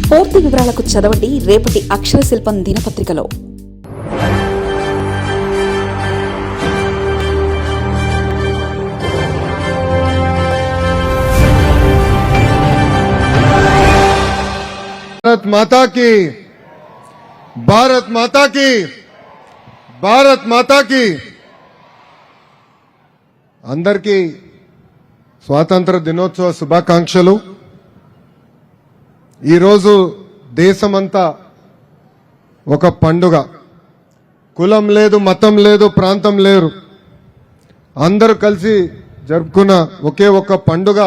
పూర్తి వివరాలకు చదవండి రేపటి అక్షర శిల్పం దినపత్రికలో. భారత్ మాతా కీ, భారత్ మాతా కీ, భారత్ మాతా కీ. అందరికీ స్వాతంత్ర దినోత్సవ శుభాకాంక్షలు. ఈరోజు దేశమంతా ఒక పండుగ. కులం లేదు, మతం లేదు, ప్రాంతం లేరు, అందరూ కలిసి జరుపుకున్న ఒకే ఒక పండుగ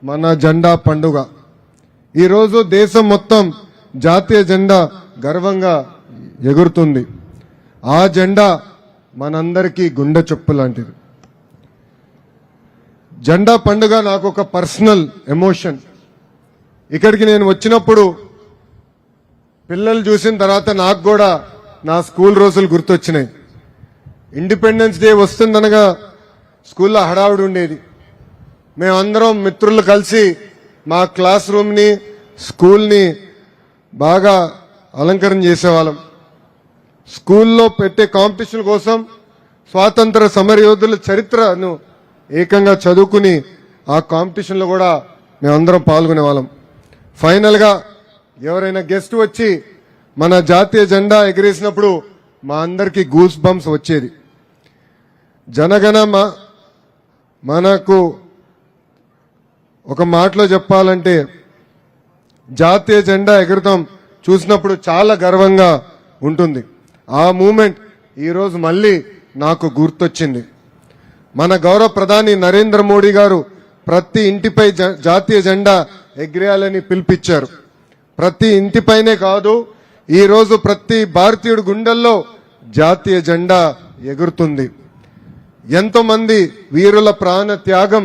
మన జెండా పండుగ. ఈరోజు దేశం మొత్తం జాతీయ జెండా గర్వంగా ఎగురుతుంది. ఆ జెండా మనందరికీ గుండె చొప్పు లాంటిది. జెండా పండుగ నాకు ఒక పర్సనల్ ఎమోషన్. ఇక్కడికి నేను వచ్చినప్పుడు పిల్లలు చూసిన తర్వాత నాకు కూడా నా స్కూల్ రోజులు గుర్తొచ్చినాయి. ఇండిపెండెన్స్ డే వస్తుందనగా స్కూల్లో హడావుడి ఉండేది. మేమందరం మిత్రులు కలిసి మా క్లాస్ రూమ్ని, స్కూల్ని బాగా అలంకరణ చేసేవాళ్ళం. స్కూల్లో పెట్టే కాంపిటీషన్ కోసం స్వాతంత్ర సమరయోధుల చరిత్రను ఏకంగా చదువుకుని ఆ కాంపిటీషన్లో కూడా మేమందరం పాల్గొనేవాళ్ళం. ఫైనల్గా ఎవరైనా గెస్ట్ వచ్చి మన జాతీయ జెండా ఎగిరేసినప్పుడు మా అందరికీ గూస్ బంప్స్ వచ్చేది. జనగణ మనకు ఒక మాటలో చెప్పాలంటే జాతీయ జెండా ఎగరటం చూసినప్పుడు చాలా గర్వంగా ఉంటుంది. ఆ మూమెంట్ ఈరోజు మళ్ళీ నాకు గుర్తొచ్చింది. మన గౌరవ ప్రధాని నరేంద్ర మోడీ గారు ప్రతి ఇంటిపై జాతీయ జెండా ఎగిరేయాలని పిలిపించారు. ప్రతి ఇంటిపైనే కాదు, ఈరోజు ప్రతి భారతీయుడి గుండెల్లో జాతీయ జెండా ఎగురుతుంది. ఎంతో మంది వీరుల ప్రాణ త్యాగం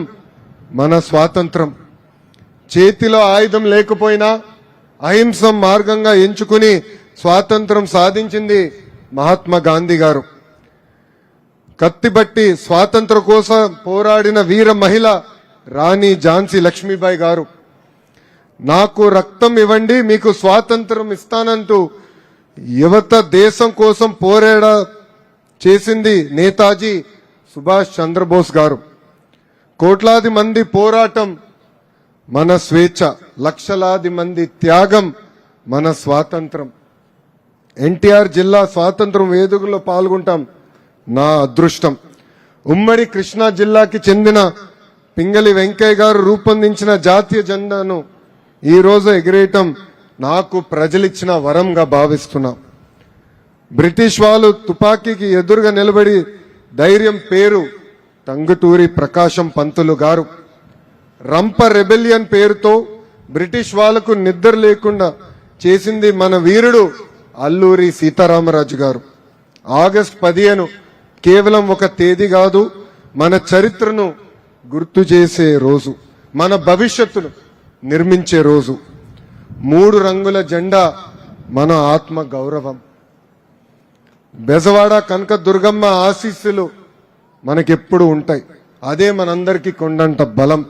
మన స్వాతంత్రం. చేతిలో ఆయుధం లేకపోయినా అహింస మార్గంగా ఎంచుకుని స్వాతంత్రం సాధించింది మహాత్మా గాంధీ గారు. కత్తిబట్టి స్వాతంత్ర కోసం పోరాడిన వీర మహిళ రాణి ఝాన్సీ లక్ష్మీబాయి గారు. నాకు రక్తం ఇవ్వండి, మీకు స్వాతంత్రం ఇస్తానంటూ యువత దేశం కోసం పోరాడ చేసింది నేతాజీ సుభాష్ చంద్రబోస్ గారు. కోట్లాది మంది పోరాటం మన స్వేచ్ఛ, లక్షలాది మంది త్యాగం మన స్వాతంత్రం. ఎన్టీఆర్ జిల్లా స్వాతంత్రం వేడుకల్లో పాల్గొంటాం నా అదృష్టం. ఉమ్మడి కృష్ణా జిల్లాకి చెందిన పింగళి వెంకయ్య గారు రూపొందించిన జాతీయ జెండాను ఈరోజు ఎగిరేయటం నాకు ప్రజలిచ్చిన వరంగా భావిస్తున్నా. బ్రిటిష్ వాళ్ళు తుపాకీకి ఎదురుగా నిలబడి ధైర్యం పేరు టంగుటూరి ప్రకాశం పంతులు గారు. రంప రెబెలియన్ పేరుతో బ్రిటిష్ వాళ్లకు నిద్ర లేకుండా చేసింది మన వీరుడు అల్లూరి సీతారామరాజు గారు. ఆగస్టు 15 కేవలం ఒక తేదీ కాదు, మన చరిత్రను గుర్తు చేసే రోజు, మన భవిష్యత్తును నిర్మించే రోజు. 3 రంగుల జెండా మన ఆత్మ గౌరవం. బెజవాడ కనక దుర్గమ్మ ఆశీస్సులు మనకెప్పుడు ఉంటాయి. అదే మనందరికీ కొండంత బలం.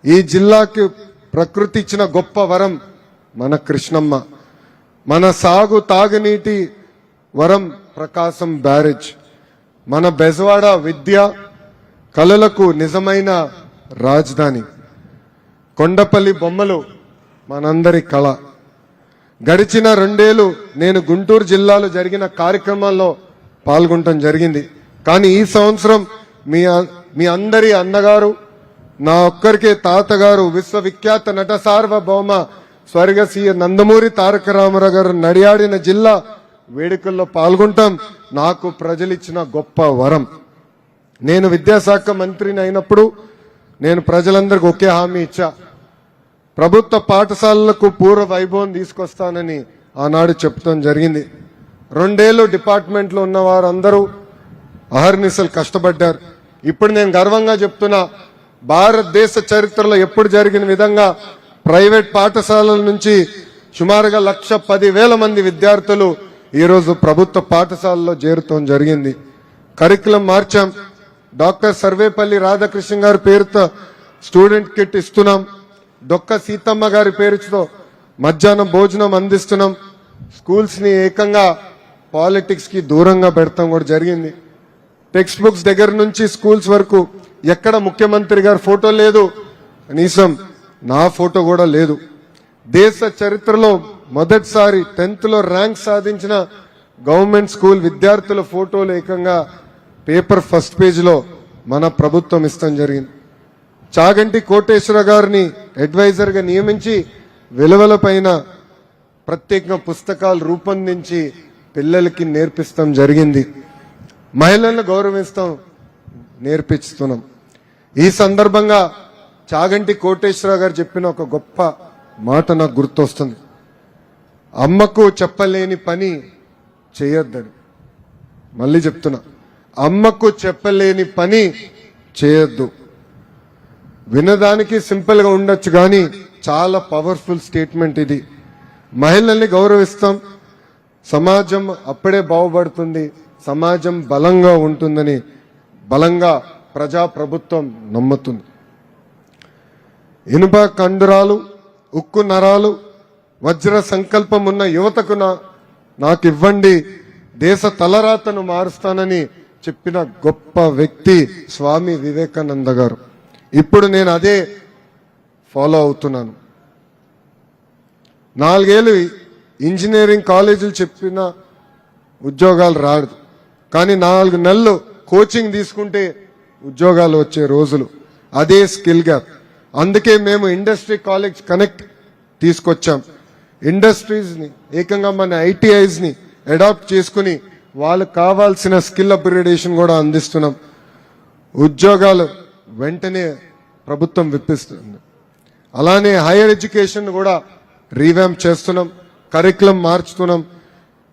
ఈ జిల్లాకి ప్రకృతి ఇచ్చిన గొప్ప వరం మన కృష్ణమ్మ. మన సాగు తాగునీటి వరం ప్రకాశం బ్యారేజ్. మన బెజవాడ విద్య కళలకు నిజమైన రాజధాని. కొండపల్లి బొమ్మలు మనందరి కళ. గడిచిన 2 ఏళ్లు నేను గుంటూరు జిల్లాలో జరిగిన కార్యక్రమాల్లో పాల్గొనడం జరిగింది. కానీ ఈ సంవత్సరం మీ అందరి అన్నగారు, నా ఒక్కరికే తాతగారు, విశ్వవిఖ్యాత నట సార్వభౌమ స్వర్గసీయ నందమూరి తారక రామారావు గారు నడియాడిన జిల్లా వేడుకల్లో పాల్గొంటాం నాకు ప్రజలిచ్చిన గొప్ప వరం. నేను విద్యాశాఖ మంత్రిని అయినప్పుడు నేను ప్రజలందరికీ ఒకే హామీ ఇచ్చా. ప్రభుత్వ పాఠశాలలకు పూర్వ వైభవం తీసుకొస్తానని ఆనాడు చెప్తాం జరిగింది. 2 ఏళ్లు డిపార్ట్మెంట్లో ఉన్న వారందరూ అహర్నిశలు కష్టపడ్డారు. ఇప్పుడు నేను గర్వంగా చెప్తున్నా, భారతదేశ చరిత్రలో ఎప్పుడు జరిగిన విధంగా ప్రైవేట్ పాఠశాలల నుంచి సుమారుగా 1,10,000 మంది విద్యార్థులు ఈరోజు ప్రభుత్వ పాఠశాలలో చేరటం జరిగింది. కరికులం మార్చాం. డాక్టర్ సర్వేపల్లి రాధాకృష్ణ గారి పేరుతో స్టూడెంట్ కిట్ ఇస్తున్నాం. డొక్క సీతమ్మ గారి పేరుతో మధ్యాహ్నం భోజనం అందిస్తున్నాం. స్కూల్స్ ని ఏకంగా పాలిటిక్స్ కి దూరంగా పెడతాం కూడా జరిగింది. టెక్స్ట్ బుక్స్ దగ్గర నుంచి స్కూల్స్ వరకు ఎక్కడ ముఖ్యమంత్రి గారి ఫోటో లేదు, కనీసం నా ఫోటో కూడా లేదు. దేశ చరిత్రలో మొదటిసారి 10th లో ర్యాంక్ సాధించిన గవర్నమెంట్ స్కూల్ విద్యార్థుల ఫోటోలు ఏకంగా పేపర్ ఫస్ట్ పేజీలో మన ప్రభుత్వం ఇస్తాం జరిగింది. చాగంటి కోటేశ్వర గారిని అడ్వైజర్ గా నియమించి విలువలపైన ప్రత్యేకంగా పుస్తకాలు రూపొందించి పిల్లలకి నేర్పిస్తాం జరిగింది. మహిళలను గౌరవిస్తాం నేర్పిస్తున్నాం. ఈ సందర్భంగా చాగంటి కోటేశ్వర గారు చెప్పిన ఒక గొప్ప మాట నాకు గుర్తొస్తుంది. అమ్మకు చెప్పలేని పని చేయొద్దని. మళ్ళీ చెప్తున్నా, అమ్మకు చెప్పలేని పని చేయొద్దు. వినడానికి సింపుల్ గా ఉండొచ్చు కానీ చాలా పవర్ఫుల్ స్టేట్మెంట్ ఇది. మహిళల్ని గౌరవిస్తాం, సమాజం అప్పుడే బాగుపడుతుంది, సమాజం బలంగా ఉంటుందని బలంగా ప్రజాప్రభుత్వం నమ్ముతుంది. ఇనుప కండరాలు, ఉక్కు నరాలు, వజ్ర సంకల్పం ఉన్న యువతకు నాకు ఇవ్వండి, దేశ తలరాతను మారుస్తానని చెప్పిన గొప్ప వ్యక్తి స్వామి వివేకానంద గారు. ఇప్పుడు నేను అదే ఫాలో అవుతున్నాను. 4 ఏళ్ళు ఇంజనీరింగ్ కాలేజీలు చెప్పిన ఉద్యోగాలు రాదు, కానీ 4 నెలలు కోచింగ్ తీసుకుంటే ఉద్యోగాలు వచ్చే రోజులు. అదే స్కిల్ గ్యాప్. అందుకే మేము ఇండస్ట్రీ కాలేజ్ కనెక్ట్ తీసుకొచ్చాం. ఇండస్ట్రీస్ ని ఏకంగా మన ఐటీఐస్ ని అడాప్ట్ చేసుకుని వాళ్ళకు కావాల్సిన స్కిల్ అప్గ్రేడేషన్ కూడా అందిస్తున్నాం. ఉద్యోగాలు వెంటనే ప్రభుత్వం విప్పిస్తుంది. అలానే హైయర్ ఎడ్యుకేషన్ కూడా రీవ్యాంప్ చేస్తున్నాం, కరికులం మార్చుతున్నాం.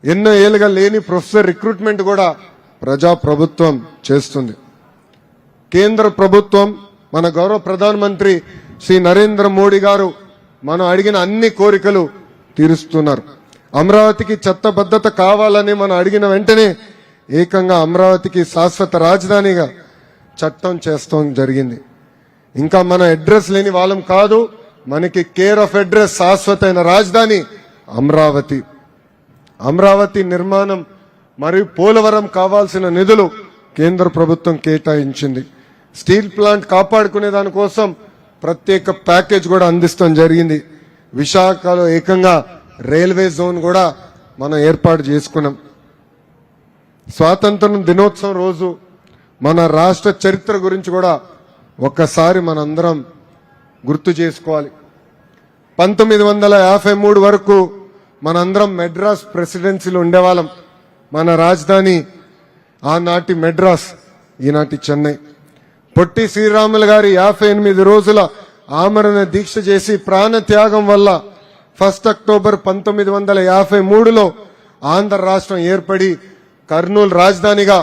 ఎన్నో ఏళ్ళుగా లేని ప్రొఫెసర్ రిక్రూట్మెంట్ కూడా ప్రజా ప్రభుత్వం చేస్తుంది. కేంద్ర ప్రభుత్వం, మన గౌరవ ప్రధానమంత్రి శ్రీ నరేంద్ర మోడీ గారు మనం అడిగిన అన్ని కోరికలు తీరుస్తున్నారు. అమరావతికి చట్టబద్ధత కావాలని మనం అడిగిన వెంటనే ఏకంగా అమరావతికి శాశ్వత రాజధానిగా చట్టం చేస్తాం జరిగింది. ఇంకా మన అడ్రస్ లేని వాళ్ళం కాదు, మనకి కేర్ ఆఫ్ అడ్రస్ శాశ్వతమైన రాజధాని అమరావతి. అమరావతి నిర్మాణం మరియు పోలవరం కావాల్సిన నిధులు కేంద్ర ప్రభుత్వం కేటాయించింది. స్టీల్ ప్లాంట్ కాపాడుకునే దానికోసం ప్రత్యేక ప్యాకేజ్ కూడా అందిస్తాం జరిగింది. విశాఖలో ఏకంగా రైల్వే జోన్ కూడా మనం ఏర్పాటు చేసుకున్నాం. స్వాతంత్రం దినోత్సవం రోజు మన రాష్ట్ర చరిత్ర గురించి కూడా ఒక్కసారి మనందరం గుర్తు చేసుకోవాలి. 1953 వరకు మనందరం మెడ్రాస్ ప్రెసిడెన్సీలో ఉండేవాళ్ళం. మన రాజధాని ఆనాటి మెడ్రాస్, ఈనాటి చెన్నై. పొట్టి శ్రీరాములు గారి 58 రోజుల ఆమరణ దీక్ష చేసి ప్రాణ త్యాగం వల్ల 1 అక్టోబర్ 1953లో ఆంధ్ర రాష్ట్రం ఏర్పడి కర్నూలు రాజధానిగా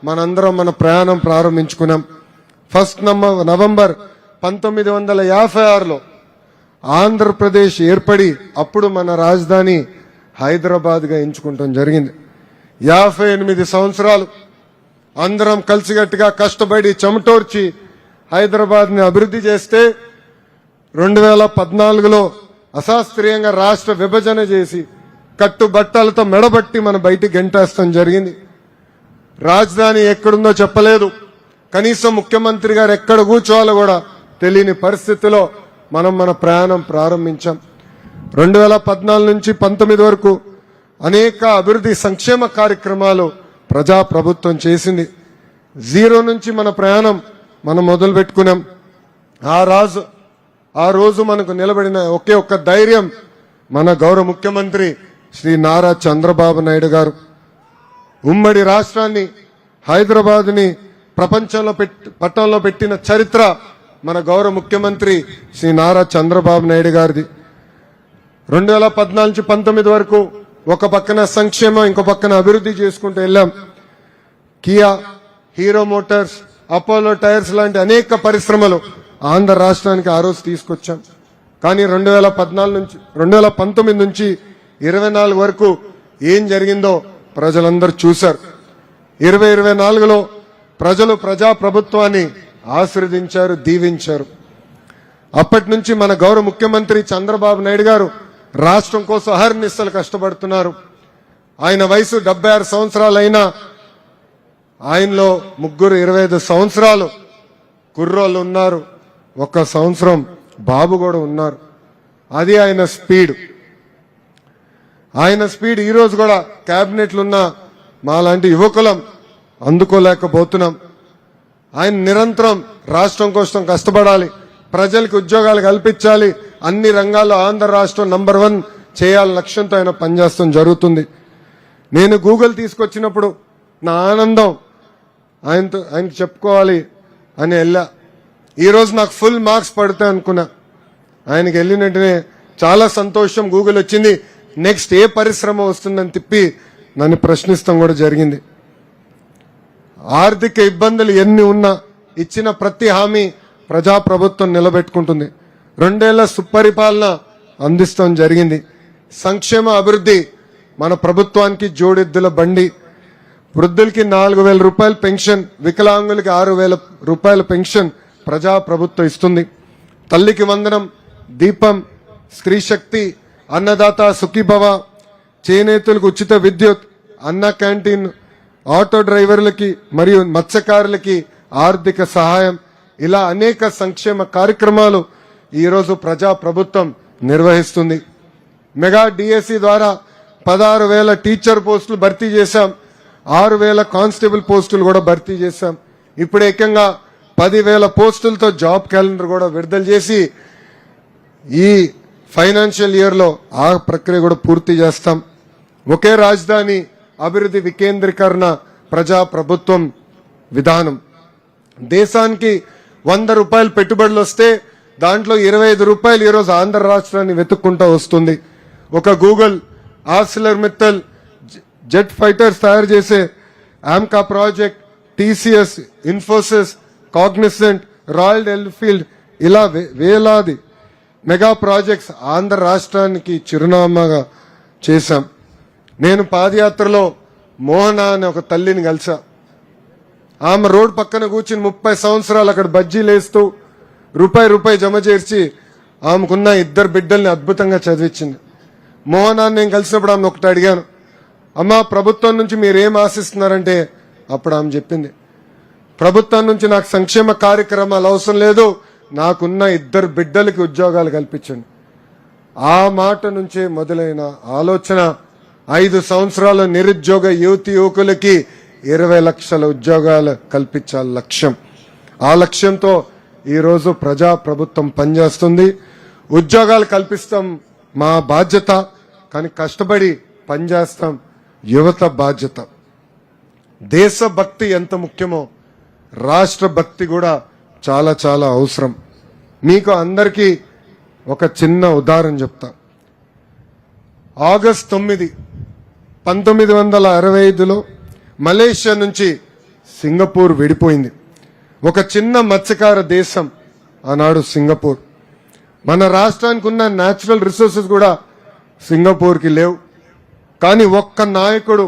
మనందరం మన ప్రయాణం ప్రారంభించుకున్నాం. 1 నవంబర్ 1956లో ఆంధ్రప్రదేశ్ ఏర్పడి అప్పుడు మన రాజధాని హైదరాబాద్గా ఎంచుకుంటాం జరిగింది. 58 సంవత్సరాలు అందరం కలిసిగట్టుగా కష్టపడి చెమటోర్చి హైదరాబాద్ ని అభివృద్ధి చేస్తే 2014లో అశాస్త్రీయంగా రాష్ట్ర విభజన చేసి కట్టుబట్టలతో మెడబట్టి మన బయటికి గెంటేస్తాం జరిగింది. రాజధాని ఎక్కడుందో చెప్పలేదు, కనీసం ముఖ్యమంత్రి గారు ఎక్కడ కూర్చోవాలో కూడా తెలియని పరిస్థితిలో మనం మన ప్రయాణం ప్రారంభించాం. 2014 నుంచి 19 వరకు అనేక అభివృద్ధి సంక్షేమ కార్యక్రమాలు ప్రజా ప్రభుత్వం చేసింది. 0 నుంచి మన ప్రయాణం మనం మొదలు పెట్టుకున్నాం. ఆ రోజు మనకు నిలబడిన ఒకే ఒక్క ధైర్యం మన గౌరవ ముఖ్యమంత్రి శ్రీ నారా చంద్రబాబు నాయుడు గారు. ఉమ్మడి రాష్ట్రాన్ని, హైదరాబాద్ ని ప్రపంచంలో పట్టణంలో పెట్టిన చరిత్ర మన గౌరవ ముఖ్యమంత్రి శ్రీ నారా చంద్రబాబు నాయుడు గారిది. 2014 నుంచి 19 వరకు ఒక పక్కన సంక్షేమం, ఇంకో పక్కన అభివృద్ధి చేసుకుంటూ వెళ్ళాం. Kia, hero Motors, Apollo tyres లాంటి అనేక పరిశ్రమలు ఆంధ్ర రాష్ట్రానికి ఆ రోజు తీసుకొచ్చాం. కానీ 2019 నుంచి 24 వరకు ఏం జరిగిందో ప్రజలందరూ చూశారు. 2024లో ప్రజలు ప్రజా ప్రభుత్వాన్ని ఆశీర్వదించారు, దీవించారు. అప్పటి నుంచి మన గౌరవ ముఖ్యమంత్రి చంద్రబాబు నాయుడు గారు రాష్ట్రం కోసం అహర్నిశలు కష్టపడుతున్నారు. ఆయన వయసు 76 సంవత్సరాలైనా ఆయనలో ముగ్గురు 25 సంవత్సరాలు కుర్రోళ్ళు ఉన్నారు. 1 సంవత్సరం బాబు కూడా ఉన్నారు. అది ఆయన స్పీడ్. ఈ రోజు కూడా క్యాబినెట్లు ఉన్న మాలాంటి యువకులం అందుకోలేకపోతున్నాం. ఆయన నిరంతరం రాష్ట్రం కోసం కష్టపడాలి, ప్రజలకు ఉద్యోగాలు కల్పించాలి, అన్ని రంగాల్లో ఆంధ్ర రాష్ట్రం నంబర్ 1 చేయాలని లక్ష్యంతో ఆయన పనిచేస్తాం జరుగుతుంది. నేను గూగుల్ తీసుకొచ్చినప్పుడు నా ఆనందం ఆయనకి చెప్పుకోవాలి అని వెళ్ళా. ఈరోజు నాకు ఫుల్ మార్క్స్ పడతాయి అనుకున్నా. ఆయనకి వెళ్ళిన వెంటనే చాలా సంతోషం. గూగుల్ వచ్చింది, నెక్స్ట్ ఏ పరిశ్రమ వస్తుందని తిప్పి నన్ను ప్రశ్నిస్తాం కూడా జరిగింది. ఆర్థిక ఇబ్బందులు ఎన్ని ఉన్నా ఇచ్చిన ప్రతి హామీ ప్రజాప్రభుత్వం నిలబెట్టుకుంటుంది. 2 ఏళ్ల సుపరిపాలన అందిస్తాం జరిగింది. సంక్షేమ అభివృద్ధి మన ప్రభుత్వానికి జోడెద్దుల బండి. వృద్ధులకి 4,000 రూపాయల పెన్షన్, వికలాంగులకి 6,000 రూపాయల పెన్షన్ ప్రజాప్రభుత్వం ఇస్తుంది. తల్లికి వందనం, దీపం, స్త్రీ శక్తి, అన్నదాత సుఖీభవ, చేనేతలకు ఉచిత విద్యుత్, అన్న క్యాంటీన్, ఆటో డ్రైవర్లకి మరియు మత్స్యకారులకి ఆర్థిక సహాయం, ఇలా అనేక సంక్షేమ కార్యక్రమాలు ఈరోజు ప్రజాప్రభుత్వం నిర్వహిస్తుంది. మెగా డిఎస్సి ద్వారా 16,000 టీచర్ పోస్టులు భర్తీ చేశాం. 6,000 కానిస్టేబుల్ పోస్టులు కూడా భర్తీ చేశాం. ఇప్పుడు ఏకంగా 10,000 పోస్టులతో జాబ్ క్యాలెండర్ కూడా విడుదల చేసి ఈ ఫైనాన్షియల్ ఇయర్ లో ఆ ప్రక్రియ కూడా పూర్తి చేస్తాం. ఒకే రాజధాని అభివృద్ధి వికేంద్రీకరణ ప్రజాప్రభుత్వం విధానం. దేశానికి 100 రూపాయలు పెట్టుబడులు వస్తే దాంట్లో 25 రూపాయలు ఈరోజు ఆంధ్ర రాష్ట్రాన్ని వెతుక్కుంటూ వస్తుంది. ఒక Google, Arcelor Mittal, jet fighters తయారు చేసే AMCA project, TCS, Infosys, Cognizant, royal Enfield, ఇలా వేలాది మెగా ప్రాజెక్ట్స్ ఆంధ్ర రాష్ట్రానికి చిరునామాగా చేశాం. నేను పాదయాత్రలో మోహన అనే ఒక తల్లిని కలిసా. ఆమె రోడ్ పక్కన కూర్చుని 30 సంవత్సరాలు అక్కడ బజ్జీలు వేస్తూ రూపాయి జమ చేర్చి ఆమెకున్న 2 బిడ్డల్ని అద్భుతంగా చదివించింది. మోహనాన్ని నేను కలిసినప్పుడు ఆమె ఒకటి అడిగాను, అమ్మా ప్రభుత్వం నుంచి మీరేం ఆశిస్తున్నారంటే అప్పుడు ఆమె చెప్పింది, ప్రభుత్వం నుంచి నాకు సంక్షేమ కార్యక్రమాలు అవసరం లేదు, నాకున్న 2 బిడ్డలకి ఉద్యోగాలు కల్పించండి. ఆ మాట నుంచే మొదలైన ఆలోచన 5 సంవత్సరాల నిరుద్యోగ యువకులకి 20 లక్షల ఉద్యోగాలు కల్పించాలి లక్ష్యం. ఆ లక్ష్యంతో ఈరోజు ప్రజాప్రభుత్వం పనిచేస్తుంది. ఉద్యోగాలు కల్పిస్తాం మా బాధ్యత, కానీ కష్టపడి పనిచేస్తాం యువత బాధ్యత. దేశభక్తి ఎంత ముఖ్యమో రాష్ట్ర భక్తి కూడా చాలా చాలా అవసరం. మీకు అందరికీ ఒక చిన్న ఉదాహరణ చెప్తా. ఆగస్ట్ 9, 1965లో మలేషియా నుంచి సింగపూర్ విడిపోయింది. ఒక చిన్న మత్స్యకార దేశం ఆనాడు సింగపూర్. మన రాష్ట్రానికి ఉన్న న్యాచురల్ రిసోర్సెస్ కూడా సింగపూర్కి లేవు. కానీ ఒక్క నాయకుడు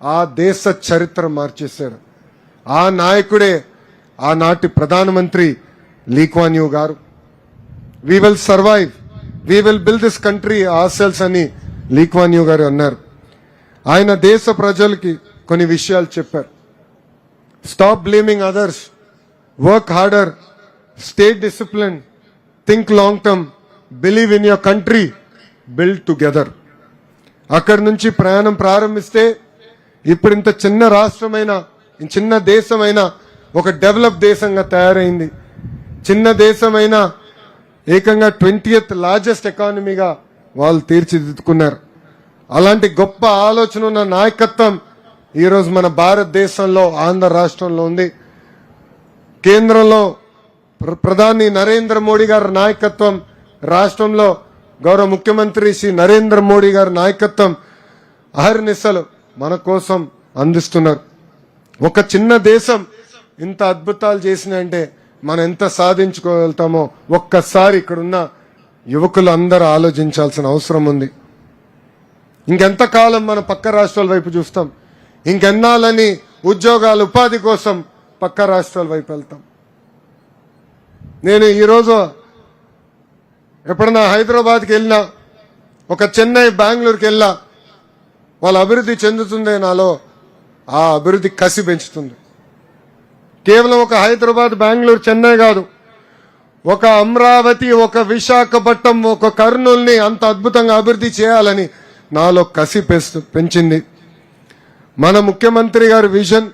ఆ దేశ చరిత్ర మార్చేశాడు. ఆ నాయకుడే ఆనాటి ప్రధానమంత్రి లీ క్వాన్ యూ గారు. We will survive, we will build this country ourselves అని లీ క్వాన్ యూ గారు అన్నారు. ఆయన దేశ ప్రజలకి కొన్ని విషయాలు చెప్పారు. Stop blaming others, work harder, stay discipline, think long term, believe in your country, build together. అక్కడి నుంచి ప్రయాణం ప్రారంభిస్తే ఇప్పుడు ఇంత చిన్న రాష్ట్రమైన, చిన్న దేశమైన ఒక డెవలప్ దేశంగా తయారైంది. చిన్న దేశమైన ఏకంగా 20th లార్జెస్ట్ ఎకానమీగా వాళ్ళు తీర్చిదిద్దుకున్నారు. అలాంటి గొప్ప ఆలోచన ఉన్న నాయకత్వం ఈరోజు మన భారతదేశంలో ఆంధ్ర రాష్ట్రంలో ఉంది. కేంద్రంలో ప్రధాని నరేంద్ర మోడీ గారి నాయకత్వం, రాష్ట్రంలో గౌరవ ముఖ్యమంత్రి శ్రీ నరేంద్ర మోడీ గారి నాయకత్వం అహర్నిశలు మన కోసం అందిస్తున్నారు. ఒక చిన్న దేశం ఇంత అద్భుతాలు చేసినంటే మనం ఎంత సాధించుకోగలుగుతామో ఒక్కసారి ఇక్కడున్న యువకులు అందరూ ఆలోచించాల్సిన అవసరం ఉంది. ఇంకెంతకాలం మన పక్క రాష్ట్రాల వైపు చూస్తాం? ఇంకెన్నాళ్ళని ఉద్యోగాలు, ఉపాధి కోసం పక్క రాష్ట్రాల వైపు వెళ్తాం? నేను ఈరోజు ఎప్పుడన్నా హైదరాబాద్కి వెళ్ళినా ఒక చెన్నై బెంగళూరుకి వెళ్ళా, వాళ్ళ అభివృద్ధి చెందుతుందే నాలో ఆ అభివృద్ధి కసి పెంచుతుంది. కేవలం ఒక హైదరాబాద్, బెంగళూరు, చెన్నై కాదు, ఒక అమరావతి, ఒక విశాఖపట్నం, ఒక కర్నూలుని అంత అద్భుతంగా అభివృద్ధి చేయాలని నాలో కసి పెంచింది. మన ముఖ్యమంత్రి గారి విజన్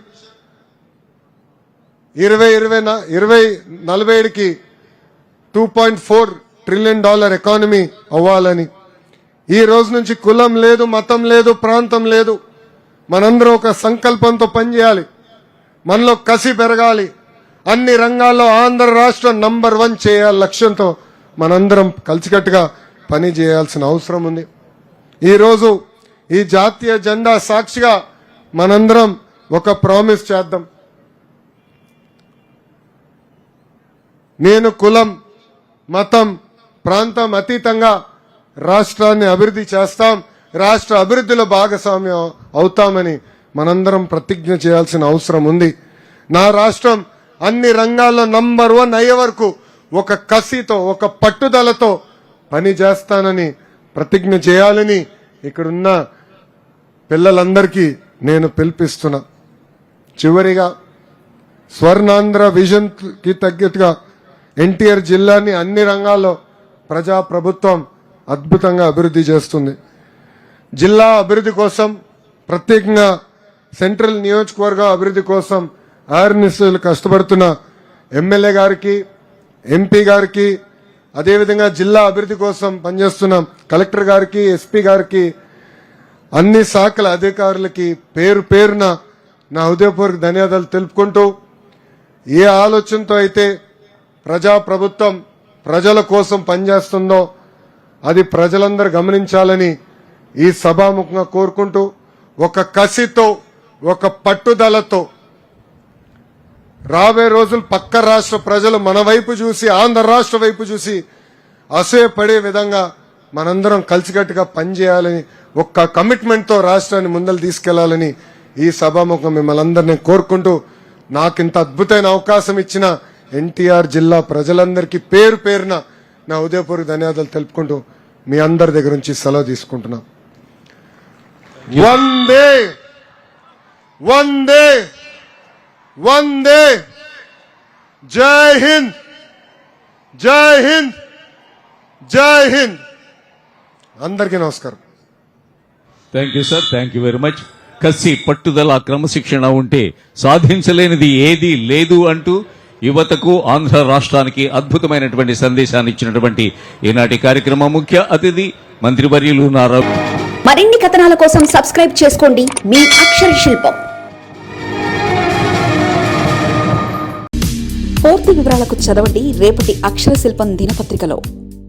2047కి $2.4 ట్రిలియన్ ఎకానమీ అవ్వాలని. ఈ రోజు నుంచి కులం లేదు, మతం లేదు, ప్రాంతం లేదు, మనందరం ఒక సంకల్పంతో పనిచేయాలి. మనలో కసి పెరగాలి. అన్ని రంగాల్లో ఆంధ్ర రాష్ట్రం నంబర్ 1 చేయాలి లక్ష్యంతో మనందరం కలిసికట్టుగా పని చేయాల్సిన అవసరం ఉంది. ఈరోజు ఈ జాతీయ జెండా సాక్షిగా మనందరం ఒక ప్రామిస్ చేద్దాం. నేను కులం, మతం, ప్రాంతం అతీతంగా రాష్ట్రాన్ని అభివృద్ధి చేస్తాం, రాష్ట్ర అభివృద్ధిలో భాగస్వామ్యం అవుతామని మనందరం ప్రతిజ్ఞ చేయాల్సిన అవసరం ఉంది. నా రాష్ట్రం అన్ని రంగాల్లో నంబర్ 1 అయ్యే వరకు ఒక కసితో, ఒక పట్టుదలతో పని చేస్తానని ప్రతిజ్ఞ చేయాలని ఇక్కడున్న పిల్లలందరికీ నేను పిలిపిస్తున్నా. చివరిగా స్వర్ణాంధ్ర విజన్ కి తగ్గట్టుగా ఎన్టీఆర్ జిల్లాని అన్ని రంగాల్లో ప్రజా ప్రభుత్వం అద్భుతంగా అభివృద్ధి చేస్తుంది. జిల్లా అభివృద్ధి కోసం ప్రత్యేకంగా సెంట్రల్ నియోజకవర్గ అభివృద్ధి కోసం ఆర్నిస్లు కష్టపడుతున్న ఎమ్మెల్యే గారికి, ఎంపీ గారికి, అదేవిధంగా జిల్లా అభివృద్ధి కోసం పనిచేస్తున్న కలెక్టర్ గారికి, ఎస్పీ గారికి, అన్ని శాఖల అధికారులకి పేరు పేరున నా హృదయపూర్వక ధన్యవాదాలు తెలుపుకుంటూ, ఏ ఆలోచనతో అయితే ప్రజా ప్రభుత్వం ప్రజల కోసం పనిచేస్తుందో అది ప్రజలందరూ గమనించాలని ఈ సభాముఖంగా కోరుకుంటూ, ఒక కసితో, ఒక పట్టుదలతో రాబోయే రోజులు పక్క రాష్ట్ర ప్రజలు మన వైపు చూసి, ఆంధ్ర రాష్ట్ర వైపు చూసి అసూయపడే విధంగా మనందరం కలిసికట్టుగా పనిచేయాలని, ఒక్క కమిట్మెంట్తో రాష్ట్రాన్ని ముందలు తీసుకెళ్లాలని ఈ సభాముఖం మిమ్మల్ని అందరినీ కోరుకుంటూ, నాకింత అద్భుతమైన అవకాశం ఇచ్చిన ఎన్టీఆర్ జిల్లా ప్రజలందరికీ పేరు పేరున నా ఉదయపూర్వక ధన్యవాదాలు తెలుపుకుంటూ మీ అందరి దగ్గర నుంచి సెలవు తీసుకుంటున్నా. వందే వందే వందే. జై హింద్, జై హింద్, జై హింద్. అందరికీ నమస్కారం. Thank you sir, thank you very much. కసి, పట్టుదల, క్రమశిక్షణ ఉంటే సాధించలేనిది ఏదీ లేదు అంటూ యువతకు, ఆంధ్ర రాష్ట్రానికి అద్భుతమైనటువంటి సందేశాన్ని ఇచ్చినటువంటి ఈనాటి కార్యక్రమం ముఖ్య అతిథి మంత్రివర్యులు నారా. మరిన్ని కథనాల కోసం సబ్స్క్రైబ్ చేసుకోండి మీ అక్షర శిల్పం. పూర్తి వివరాలకు చదవండి రేపటి అక్షర శిల్పం దినపత్రికలో.